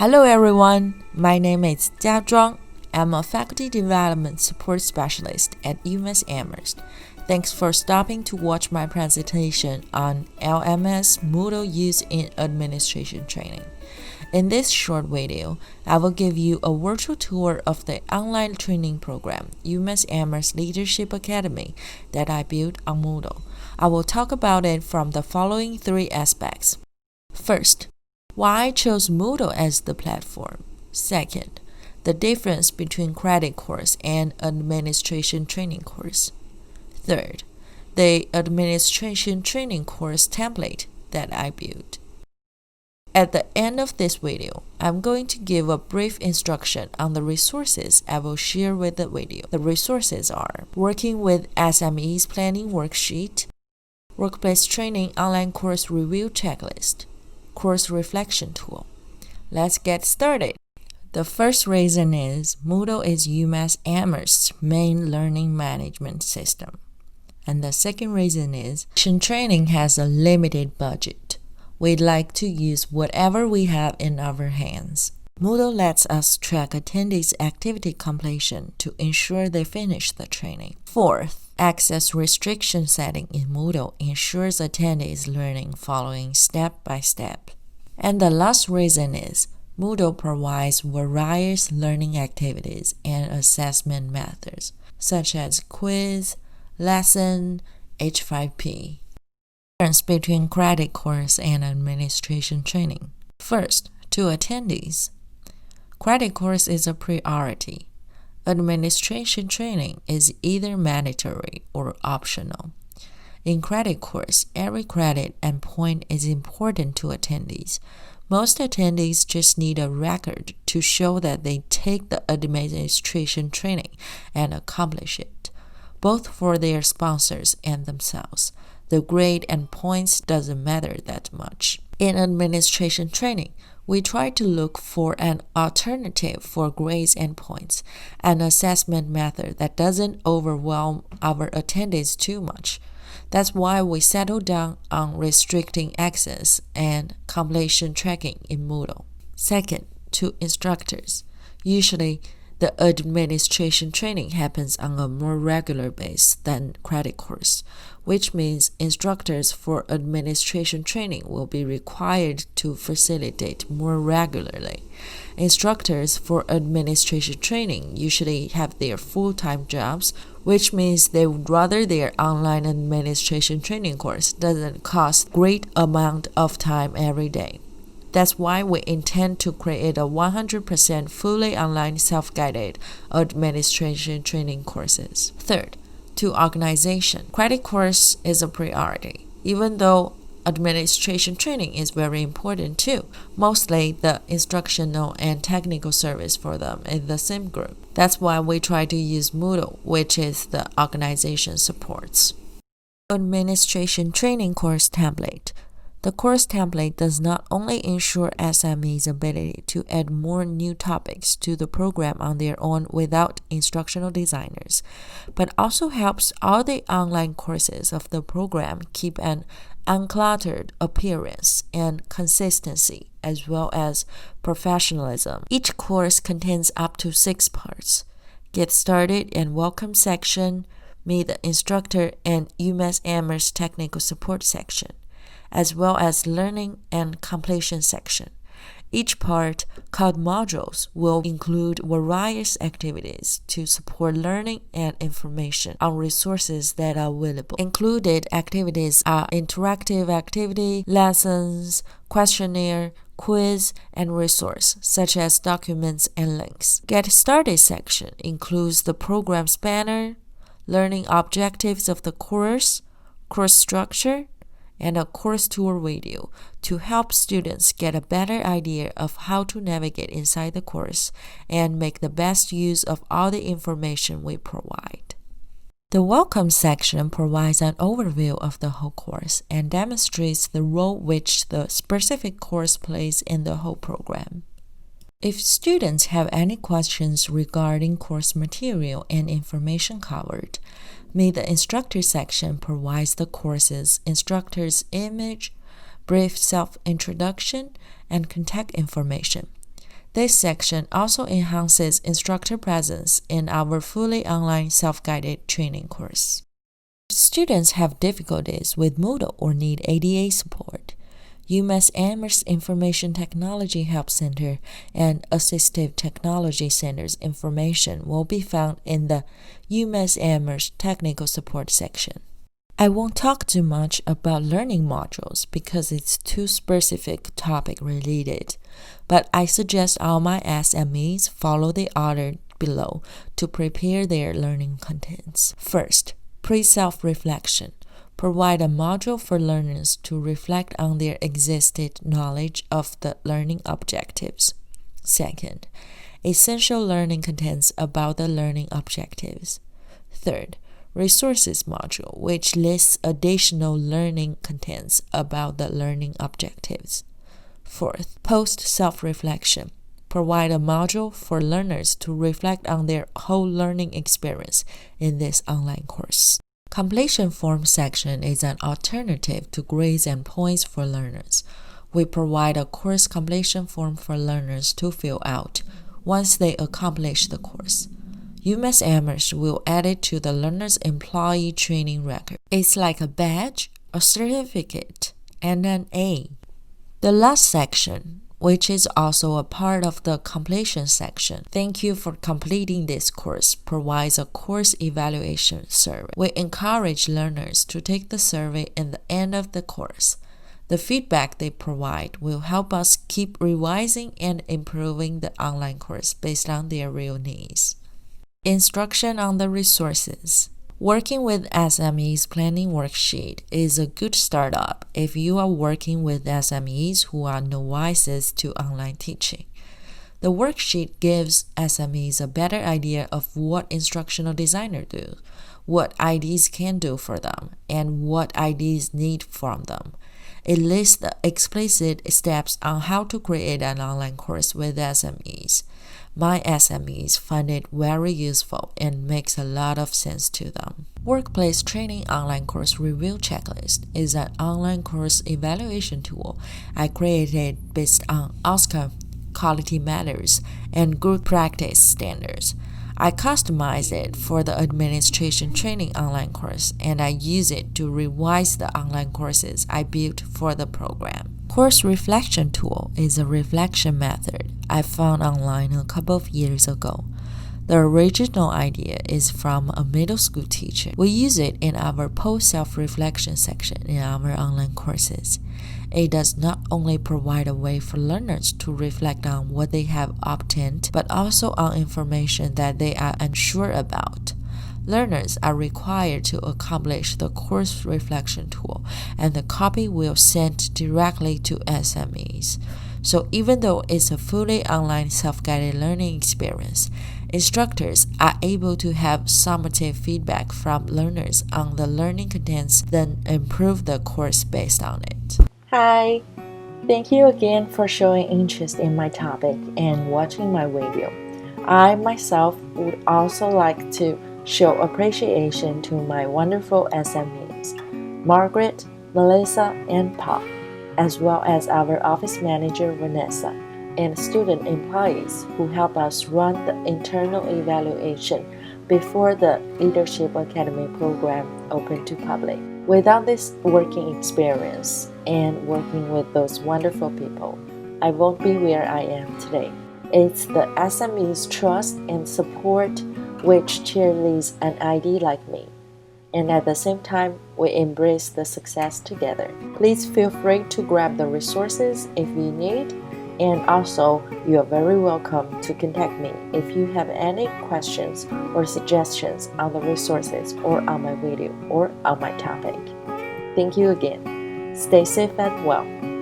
Hello everyone, my name is Jia Zhuang. I'm a Faculty Development Support Specialist at UMass Amherst. Thanks for stopping to watch my presentation on LMS Moodle use in administration training. In this short video, I will give you a virtual tour of the online training program, UMass Amherst Leadership Academy, that I built on Moodle. I will talk about it from the following three aspects. First, why I chose Moodle as the platform. Second, the difference between credit course and administration training course. Third, the administration training course template that I built. At the end of this video, I'm going to give a brief instruction on the resources I will share with the video. The resources are Working with SMEs Planning Worksheet, Workplace Training Online Course Review Checklist, Course Reflection Tool. Let's get started. The first reason is Moodle is UMass Amherst's main learning management system. And the second reason is training has a limited budget. We'd like to use whatever we have in our hands. Moodle lets us track attendees' activity completion to ensure they finish the training. Fourth, access restriction setting in Moodle ensures attendees' learning following step by step. And the last reason is Moodle provides various learning activities and assessment methods, such as quiz, lesson, H5P. Difference between credit course and administration training. First, to attendees. Credit course is a priority. Administration training is either mandatory or optional. In credit course, every credit and point is important to attendees. Most attendees just need a record to show that they take the administration training and accomplish it, both for their sponsors and themselves. The grade and points doesn't matter that much. In administration training, we try to look for an alternative for grades and points, an assessment method that doesn't overwhelm our attendees too much. That's why we settle down on restricting access and completion tracking in Moodle. Second, to instructors. Usually, the administration training happens on a more regular basis than credit course, which means instructors for administration training will be required to facilitate more regularly. Instructors for administration training usually have their full-time jobs, which means they would rather their online administration training course doesn't cost great amount of time every day. That's why we intend to create a 100% fully online self-guided administration training courses. Third, to organization. Credit course is a priority, even though administration training is very important too. Mostly the instructional and technical service for them is the same group. That's why we try to use Moodle, which is the organization supports. Administration training course template. The course template does not only ensure SME's ability to add more new topics to the program on their own without instructional designers, but also helps all the online courses of the program keep an uncluttered appearance and consistency, as well as professionalism. Each course contains up to 6 parts: Get Started and Welcome section, Meet the Instructor and UMass Amherst Technical Support section, as well as Learning and Completion section. Each part, called modules, will include various activities to support learning and information on resources that are available. Included activities are interactive activity, lessons, questionnaire, quiz, and resource, such as documents and links. Get Started section includes the program's banner, learning objectives of the course structure, and a course tour video to help students get a better idea of how to navigate inside the course and make the best use of all the information we provide. The Welcome section provides an overview of the whole course and demonstrates the role which the specific course plays in the whole program. If students have any questions regarding course material and information covered, Meet the Instructor section provides the course's instructor's image, brief self-introduction, and contact information. This section also enhances instructor presence in our fully online self-guided training course. Students have difficulties with Moodle or need ADA support. UMass Amherst Information Technology Help Center and Assistive Technology Center's information will be found in the UMass Amherst Technical Support section. I won't talk too much about learning modules because it's too specific topic related, but I suggest all my SMEs follow the order below to prepare their learning contents. First, pre-self-reflection. Provide a module for learners to reflect on their existing knowledge of the learning objectives. Second, essential learning contents about the learning objectives. Third, resources module, which lists additional learning contents about the learning objectives. Fourth, post-self-reflection. Provide a module for learners to reflect on their whole learning experience in this online course. Completion form section is an alternative to grades and points for learners. We provide a course completion form for learners to fill out once they accomplish the course. UMass Amherst will add it to the learner's employee training record. It's like a badge, a certificate, and an A. The last section, which is also a part of the completion section. Thank you for completing this course, provides a course evaluation survey. We encourage learners to take the survey at the end of the course. The feedback they provide will help us keep revising and improving the online course based on their real needs. Instruction on the resources. Working with SMEs planning worksheet is a good startup if you are working with SMEs who are novices to online teaching. The worksheet gives SMEs a better idea of what instructional designers do, what IDs can do for them, and what IDs need from them. It lists the explicit steps on how to create an online course with SMEs. My SMEs find it very useful and makes a lot of sense to them. Workplace Training Online Course Review Checklist is an online course evaluation tool I created based on OSCA quality matters and good practice standards. I customized it for the administration training online course, and I use it to revise the online courses I built for the program. Course Reflection Tool is a reflection method I found online a couple of years ago. The original idea is from a middle school teacher. We use it in our post-self-reflection section in our online courses. It does not only provide a way for learners to reflect on what they have obtained, but also on information that they are unsure about. Learners are required to accomplish the course reflection tool, and the copy will send directly to SMEs. So even though it's a fully online self-guided learning experience, instructors are able to have summative feedback from learners on the learning contents, then improve the course based on it. Hi! Thank you again for showing interest in my topic and watching my video. I myself would also like to show appreciation to my wonderful SMEs, Margaret, Melissa, and Paul, as well as our office manager Vanessa, and student employees who help us run the internal evaluation before the Leadership Academy program opened to public. Without this working experience and working with those wonderful people, I won't be where I am today. It's the SME's trust and support which cheerleads an ID like me. And at the same time, we embrace the success together. Please feel free to grab the resources if you need, and also you are very welcome to contact me if you have any questions or suggestions on the resources or on my video or on my topic. Thank you again. Stay safe and well.